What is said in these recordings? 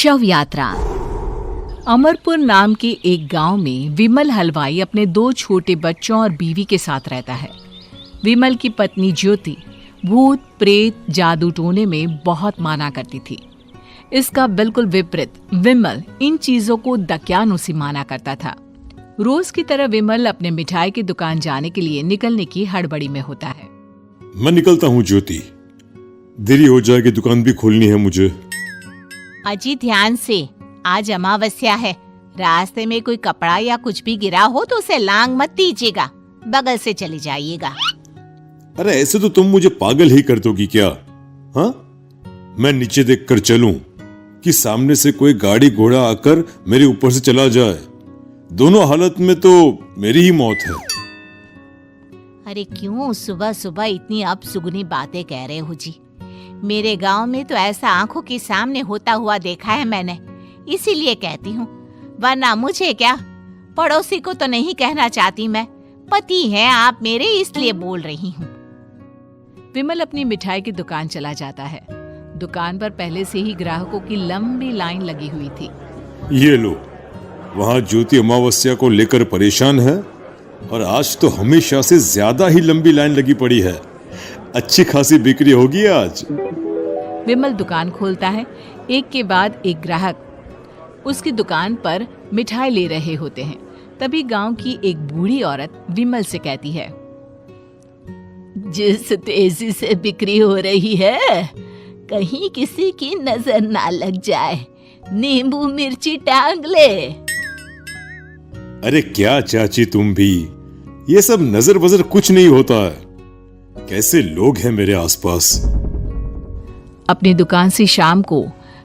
शव यात्रा। अमरपुर नाम के एक गांव में विमल हलवाई अपने 2 छोटे बच्चों और बीवी के साथ रहता है। विमल की पत्नी ज्योति भूत प्रेत जादू टोने में बहुत माना करती थी। इसका बिल्कुल विपरीत विमल इन चीजों को दकियानुसी माना करता था। रोज की तरह विमल अपने मिठाई की दुकान जाने के लिए निकलने की हड़बड़ी में होता है। मैं निकलता हूँ ज्योति, देरी हो जाएगी, दुकान भी खोलनी है मुझे। अजी ध्यान से, आज अमावस्या है। रास्ते में कोई कपड़ा या कुछ भी गिरा हो तो उसे लांग मत दीजिएगा, बगल से चले जाइएगा। अरे ऐसे तो तुम मुझे पागल ही कर दोगी क्या? हाँ, मैं नीचे देख कर चलूं कि सामने से कोई गाड़ी घोड़ा आकर मेरे ऊपर से चला जाए? दोनों हालत में तो मेरी ही मौत है। अरे क्यों सुबह सुबह इतनी अपसुगनी बातें कह रहे हो जी? मेरे गांव में तो ऐसा आंखों के सामने होता हुआ देखा है मैंने, इसीलिए कहती हूँ, वरना मुझे क्या, पड़ोसी को तो नहीं कहना चाहती मैं। पति हैं आप मेरे, इसलिए बोल रही हूँ। विमल अपनी मिठाई की दुकान चला जाता है। दुकान पर पहले से ही ग्राहकों की लंबी लाइन लगी हुई थी। ये लो, वहाँ ज्योति अमावस्या को लेकर परेशान है और आज तो हमेशा से ज्यादा ही लंबी लाइन लगी पड़ी है। अच्छी खासी बिक्री होगी आज। विमल दुकान खोलता है। एक के बाद एक ग्राहक उसकी दुकान पर मिठाई ले रहे होते हैं। तभी गांव की एक बूढ़ी औरत विमल से कहती है, जिस तेजी से बिक्री हो रही है, कहीं किसी की नजर ना लग जाए, नींबू मिर्ची टांग ले। अरे क्या चाची तुम भी, ये सब नजर बजर कुछ नहीं होता है। कैसे लोग हैं मेरे आसपास। अपनी दुकान से शाम को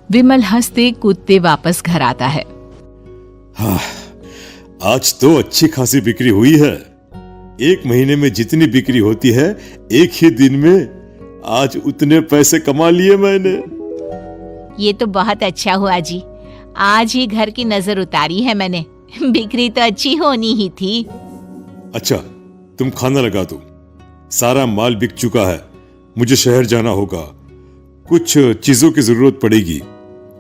विमल हंसते कूदते वापस घर आता है। हाँ, आज तो अच्छी खासी बिक्री हुई है। 1 महीने में जितनी बिक्री होती है, एक ही दिन में आज उतने पैसे कमा लिए मैंने। ये तो बहुत अच्छा हुआ जी, आज ही घर की नजर उतारी है मैंने। बिक्री तो अच्छी होनी ही थी। अच्छा, तुम खाना लगा दो, सारा माल बिक चुका है। मुझे शहर जाना होगा, कुछ चीजों की जरूरत पड़ेगी।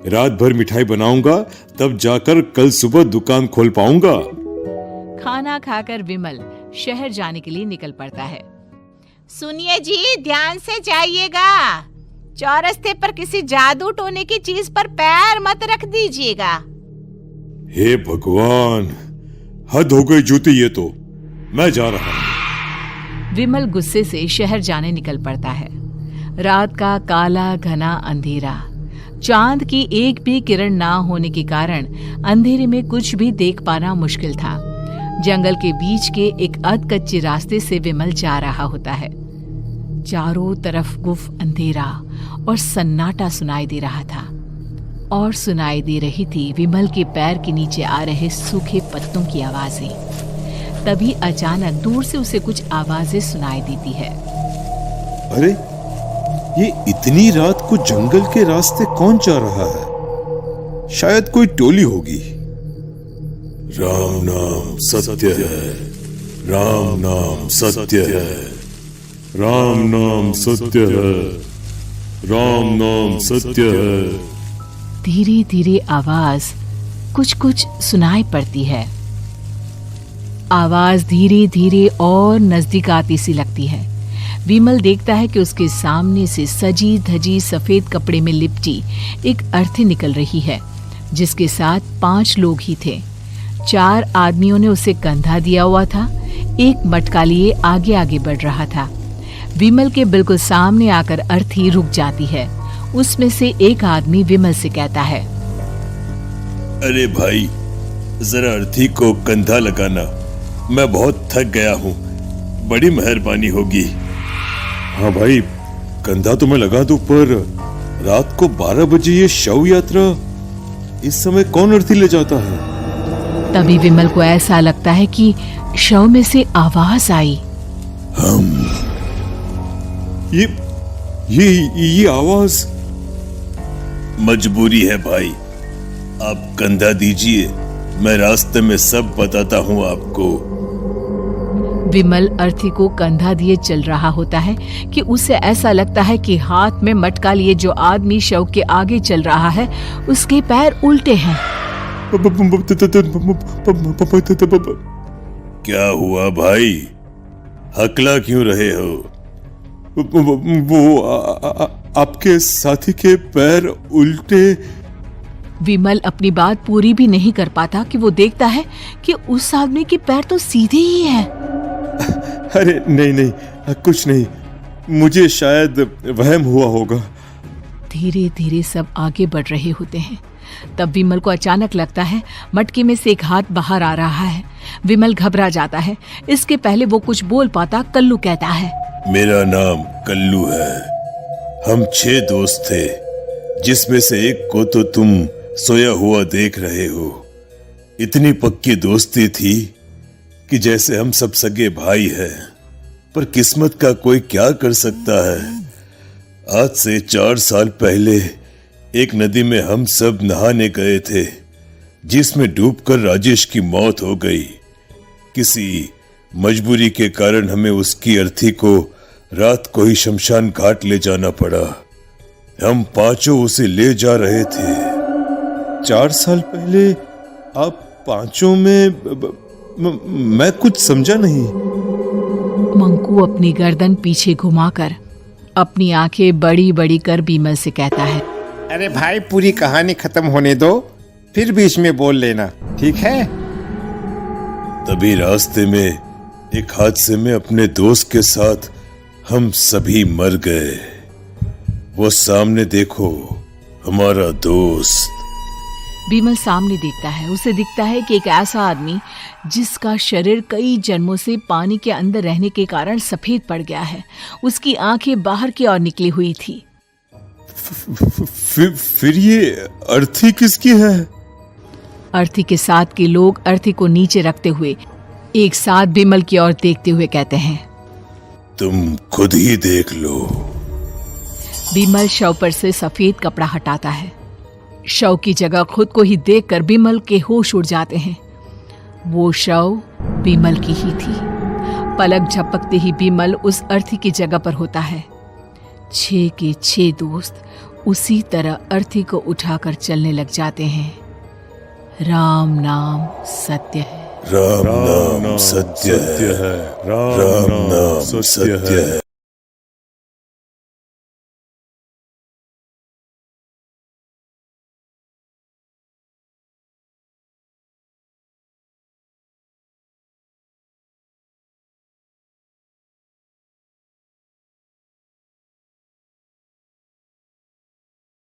रात भर मिठाई बनाऊंगा, तब जाकर कल सुबह दुकान खोल पाऊंगा। खाना खाकर विमल शहर जाने के लिए निकल पड़ता है। सुनिए जी, ध्यान से जाइएगा। चौरस्ते पर किसी जादू टोने की चीज पर पैर मत रख दीजिएगा। हे भगवान, हद हो गई ज्योति, ये तो मैं जा रहा हूं। विमल गुस्से से शहर जाने निकल पड़ता है। रात का काला घना अंधेरा, चांद की एक भी किरण ना होने के कारण अंधेरे में कुछ भी देख पाना मुश्किल था। जंगल के बीच के एक अधकच्चे रास्ते से विमल जा रहा होता है। चारों तरफ गुफ अंधेरा और सन्नाटा सुनाई दे रहा था, और सुनाई दे रही थी विमल के पैर के नीचे आ रहे सूखे पत्तों की आवाजें। तभी अचानक दूर से उसे कुछ आवाजें सुनाई देती है। अरे, ये इतनी रात को जंगल के रास्ते कौन जा रहा है? शायद कोई टोली होगी। राम नाम सत्य है, राम नाम सत्य है, राम नाम सत्य है, राम नाम सत्य है। धीरे धीरे आवाज कुछ कुछ सुनाई पड़ती है। आवाज धीरे धीरे और नजदीक आती सी लगती है। विमल देखता है कि उसके सामने से सजी धजी सफेद कपड़े में लिपटी एक अर्थी निकल रही है, जिसके साथ 5 लोग ही थे। 4 आदमियों ने उसे कंधा दिया हुआ था। एक मटका लिए आगे आगे बढ़ रहा था। विमल के बिल्कुल सामने आकर अर्थी रुक जाती है। उसमें से एक आदमी विमल से कहता है, अरे भाई, जरा अर्थी को कंधा लगाना, मैं बहुत थक गया हूँ, बड़ी मेहरबानी होगी। हाँ भाई, कंधा तो मैं लगा दूं, पर रात को 12 बजे ये शव यात्रा, इस समय कौन अर्थी ले जाता है? तभी विमल को ऐसा लगता है कि शव में से आवाज आई, ये आवाज। मजबूरी है भाई, आप कंधा दीजिए, मैं रास्ते में सब बताता हूँ आपको। विमल अर्थी को कंधा दिए चल रहा होता है कि उसे ऐसा लगता है कि हाथ में मटका लिए जो आदमी शव के आगे चल रहा है उसके पैर उल्टे हैं। क्या हुआ भाई, हकला क्यों रहे हो? वो आपके साथी के पैर उल्टे। विमल अपनी बात पूरी भी नहीं कर पाता कि वो देखता है कि उस आदमी के पैर तो सीधे ही हैं। अरे नहीं, कुछ नहीं, मुझे शायद वहम हुआ होगा। धीरे धीरे सब आगे बढ़ रहे होते हैं। तब विमल को अचानक लगता है मटके में से एक हाथ बाहर आ रहा है। विमल घबरा जाता है। इसके पहले वो कुछ बोल पाता, कल्लू कहता है, मेरा नाम कल्लू है। हम 6 दोस्त थे, जिसमें से एक को तो तुम सोया हुआ देख रहे हो। इतनी पक्की दोस्ती थी कि जैसे हम सब सगे भाई हैं। पर किस्मत का कोई क्या कर सकता है। आज से 4 साल पहले एक नदी में हम सब नहाने गए थे, जिसमें डूबकर राजेश की मौत हो गई। किसी मजबूरी के कारण हमें उसकी अर्थी को रात को ही शमशान घाट ले जाना पड़ा। हम 5 उसे ले जा रहे थे। 4 साल पहले आप 5 में मैं कुछ समझा नहीं। मंकू अपनी गर्दन पीछे घुमाकर अपनी आंखें बड़ी बड़ी कर विमल से कहता है, अरे भाई, पूरी कहानी खत्म होने दो, फिर बीच में बोल लेना, ठीक है? तभी रास्ते में एक हादसे में अपने दोस्त के साथ हम सभी मर गए। वो सामने देखो, हमारा दोस्त। विमल सामने देखता है। उसे दिखता है कि एक ऐसा आदमी जिसका शरीर कई जन्मों से पानी के अंदर रहने के कारण सफेद पड़ गया है। उसकी आंखें बाहर की ओर निकली हुई थी। फिर ये अर्थी किसकी है? अर्थी के साथ के लोग अर्थी को नीचे रखते हुए एक साथ विमल की ओर देखते हुए कहते हैं, तुम खुद ही देख लो। विमल शव पर से सफेद कपड़ा हटाता है। शव की जगह खुद को ही देखकर विमल के होश उड़ जाते हैं। वो शव विमल की ही थी। पलक झपकते ही विमल उस अर्थी की जगह पर होता है। 6 के 6 दोस्त उसी तरह अर्थी को उठाकर चलने लग जाते हैं। राम नाम सत्य है। राम नाम सत्य है। राम नाम सत्य है।